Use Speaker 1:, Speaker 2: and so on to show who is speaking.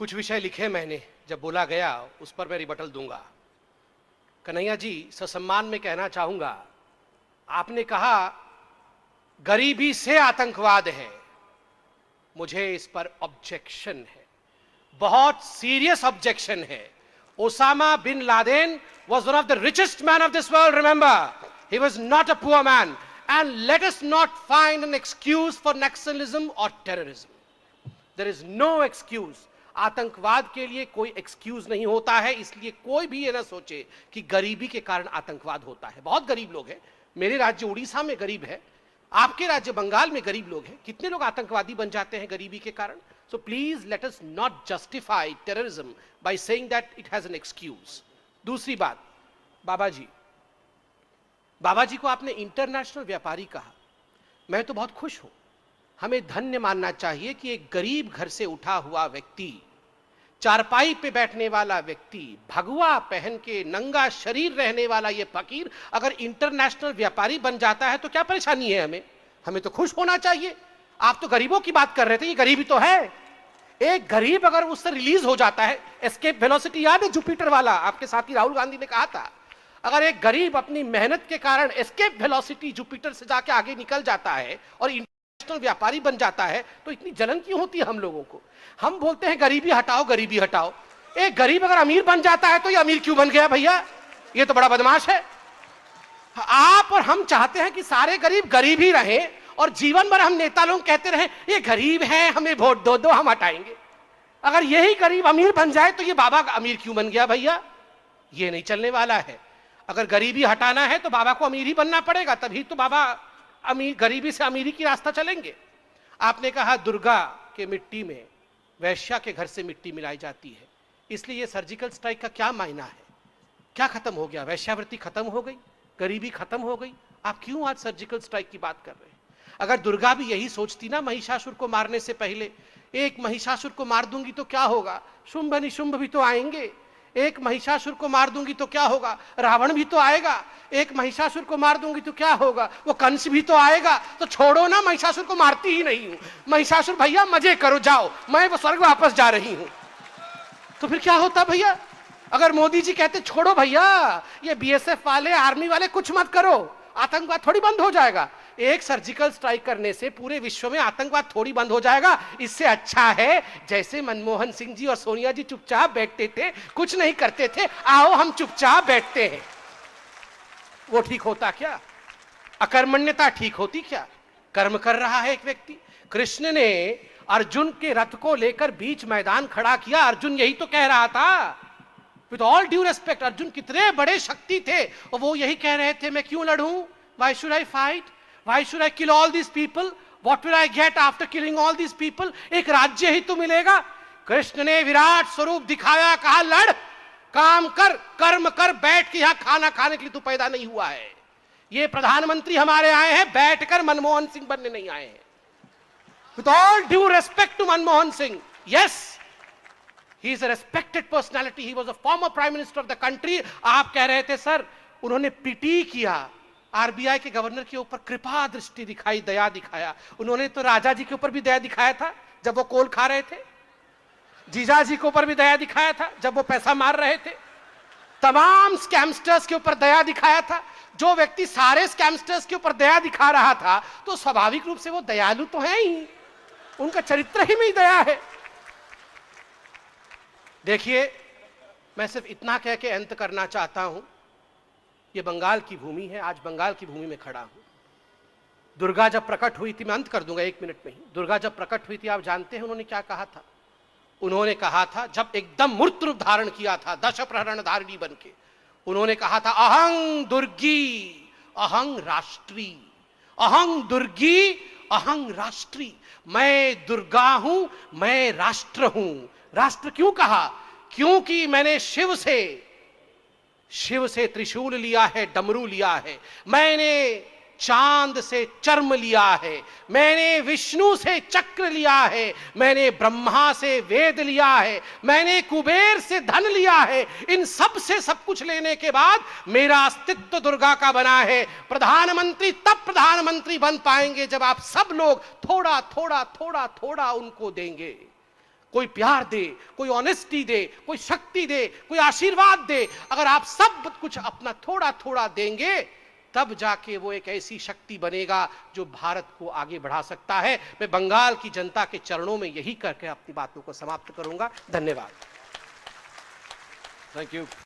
Speaker 1: कुछ विषय लिखे मैंने, जब बोला गया उस पर मैं रिबटल दूंगा। कन्हैया जी, ससम्मान में कहना चाहूंगा, आपने कहा गरीबी से आतंकवाद है, मुझे इस पर ऑब्जेक्शन है, बहुत सीरियस ऑब्जेक्शन है। Osama bin Laden was one of the richest man of this world, remember. He was not a poor man. And let us not find an excuse for nationalism or terrorism. There is no excuse. आतंकवाद के लिए कोई excuse नहीं होता है, इसलिए कोई भी ये ना सोचे कि गरीबी के कारण आतंकवाद होता है। बहुत गरीब लोग हैं, मेरे राज्य उड़ीसा में गरीब है, आपके राज्य बंगाल में गरीब लोग हैं, कितने लोग आतंकवादी बन जाते हैं गरीबी के कारण। So please let us not justify terrorism by saying that it has an excuse. दूसरी बात, बाबा जी को आपने इंटरनेशनल व्यापारी कहा, मैं तो बहुत खुश हूं। हमें धन्य मानना चाहिए कि एक गरीब घर से उठा हुआ व्यक्ति, चारपाई पे बैठने वाला व्यक्ति, भगवा पहन के नंगा शरीर रहने वाला ये फकीर अगर इंटरनेशनल व्यापारी बन जाता है तो क्या परेशानी है हमें? हमें तो खुश होना चाहिए। आप तो गरीबों की बात कर रहे थे, ये गरीबी तो है। एक गरीब अगर उससे रिलीज हो जाता है, एस्केप वेलोसिटी याद है जुपिटर वाला, आपके साथी राहुल गांधी ने कहा था, अगर एक गरीब अपनी मेहनत के कारण एस्केप वेलोसिटी जुपिटर से जाके आगे निकल जाता है और इंटरनेशनल व्यापारी बन जाता है तो इतनी जलन क्यों होती है हम लोगों को? हम बोलते हैं गरीबी हटाओ, गरीबी हटाओ। एक गरीब अगर अमीर बन जाता है तो ये अमीर क्यों बन गया भैया? ये तो बड़ा बदमाश है। आप और हम चाहते हैं कि सारे गरीब गरीब ही रहे और जीवन भर हम नेता लोग कहते रहे ये गरीब है, हमें वोट दो, हम हटाएंगे। अगर यही गरीब अमीर बन जाए तो ये बाबा अमीर क्यों बन गया भैया? ये नहीं चलने वाला है। अगर गरीबी हटाना है तो बाबा को अमीर ही बनना पड़ेगा, तभी तो बाबा अमीर, गरीबी से अमीरी की रास्ता चलेंगे। आपने कहा दुर्गा के मिट्टी में वैश्या के घर से मिट्टी मिलाई जाती है, इसलिए ये सर्जिकल स्ट्राइक का क्या मायना है? क्या खत्म हो गया? वैश्यावृत्ति खत्म हो गई, गरीबी खत्म हो गई? आप क्यों आज सर्जिकल स्ट्राइक की बात कर रहे हैं? अगर दुर्गा भी यही सोचती ना महिषासुर को मारने से पहले, एक महिषासुर को मार दूंगी तो क्या होगा, शुंभ निशुंभ भी तो आएंगे, एक महिषासुर को मार दूंगी तो क्या होगा, रावण भी तो आएगा, एक महिषासुर को मार दूंगी तो क्या होगा, वो कंस भी तो आएगा। तो छोड़ो ना, महिषासुर को मारती ही नहीं हूं। महिषासुर भैया मजे करो, जाओ, मैं वो स्वर्ग वापस जा रही हूं। तो फिर क्या होता भैया? अगर मोदी जी कहते छोड़ो भैया, ये बीएसएफ वाले, आर्मी वाले कुछ मत करो, आतंकवाद थोड़ी बंद हो जाएगा। एक सर्जिकल स्ट्राइक करने से पूरे विश्व में आतंकवाद थोड़ी बंद हो जाएगा। इससे अच्छा है जैसे मनमोहन सिंह जी और सोनिया जी चुपचाप बैठते थे, कुछ नहीं करते थे, आओ हम चुपचाप बैठते हैं। वो ठीक होता क्या? अकर्मण्यता ठीक होती क्या? कर्म कर रहा है एक व्यक्ति। कृष्ण ने अर्जुन के रथ को लेकर बीच मैदान खड़ा किया, अर्जुन यही तो कह रहा था। With all due respect, Arjun कितने बड़े शक्ति थे और वो यही कह रहे थे, मैं क्यों लड़ूं? Why should I fight? Why should I kill all these people? What will I get after killing all these people? एक राज्य ही तो मिलेगा। कृष्ण ने विराट स्वरूप दिखाया, कहा लड़, काम कर, कर्म कर, बैठ के यहां खाना खाने के लिए तू पैदा नहीं हुआ है। ये प्रधानमंत्री हमारे आए हैं बैठकर मनमोहन सिंह बनने नहीं आए हैं। With all due respect to Manmohan Singh, yes, he is a respected personality. He was a former prime minister of the country. आप कह रहे थे सर उन्होंने पीटी किया, आरबीआई के गवर्नर के ऊपर कृपा दृष्टि दिखाई, दया दिखाया। उन्होंने तो राजा जी के ऊपर भी दया दिखाया था जब वो कोल खा रहे थे, जीजा जी के ऊपर भी दया दिखाया था जब वो पैसा मार रहे थे, तमाम स्कैमस्टर्स के ऊपर दया दिखाया था। जो व्यक्ति सारे स्कैमस्टर्स के ऊपर दया दिखा रहा था तो स्वाभाविक रूप से वो दयालु तो है ही, उनका चरित्र ही में दया है। देखिए, मैं सिर्फ इतना कह के अंत करना चाहता हूं, ये बंगाल की भूमि है, आज बंगाल की भूमि में खड़ा हूं। दुर्गा जब प्रकट हुई थी, मैं अंत कर दूंगा 1 मिनट में ही, दुर्गा जब प्रकट हुई थी आप जानते हैं उन्होंने क्या कहा था? उन्होंने कहा था, जब एकदम मूर्त रूप धारण किया था दश प्रहरण धारिणी बन के, उन्होंने कहा था अहं दुर्गी अहं राष्ट्री, अहं दुर्गी अहं राष्ट्री, मैं दुर्गा हूं, मैं राष्ट्र हूं। राष्ट्र क्यों कहा? क्योंकि मैंने शिव से त्रिशूल लिया है, डमरू लिया है, मैंने चांद से चर्म लिया है, मैंने विष्णु से चक्र लिया है, मैंने ब्रह्मा से वेद लिया है, मैंने कुबेर से धन लिया है। इन सब से सब कुछ लेने के बाद मेरा अस्तित्व दुर्गा का बना है। प्रधानमंत्री तब प्रधानमंत्री बन पाएंगे जब आप सब लोग थोड़ा थोड़ा थोड़ा थोड़ा उनको देंगे। कोई प्यार दे, कोई ऑनेस्टी दे, कोई शक्ति दे, कोई आशीर्वाद दे। अगर आप सब कुछ अपना थोड़ा थोड़ा देंगे, तब जाके वो एक ऐसी शक्ति बनेगा जो भारत को आगे बढ़ा सकता है। मैं बंगाल की जनता के चरणों में यही करके अपनी बातों को समाप्त करूंगा। धन्यवाद।
Speaker 2: Thank you.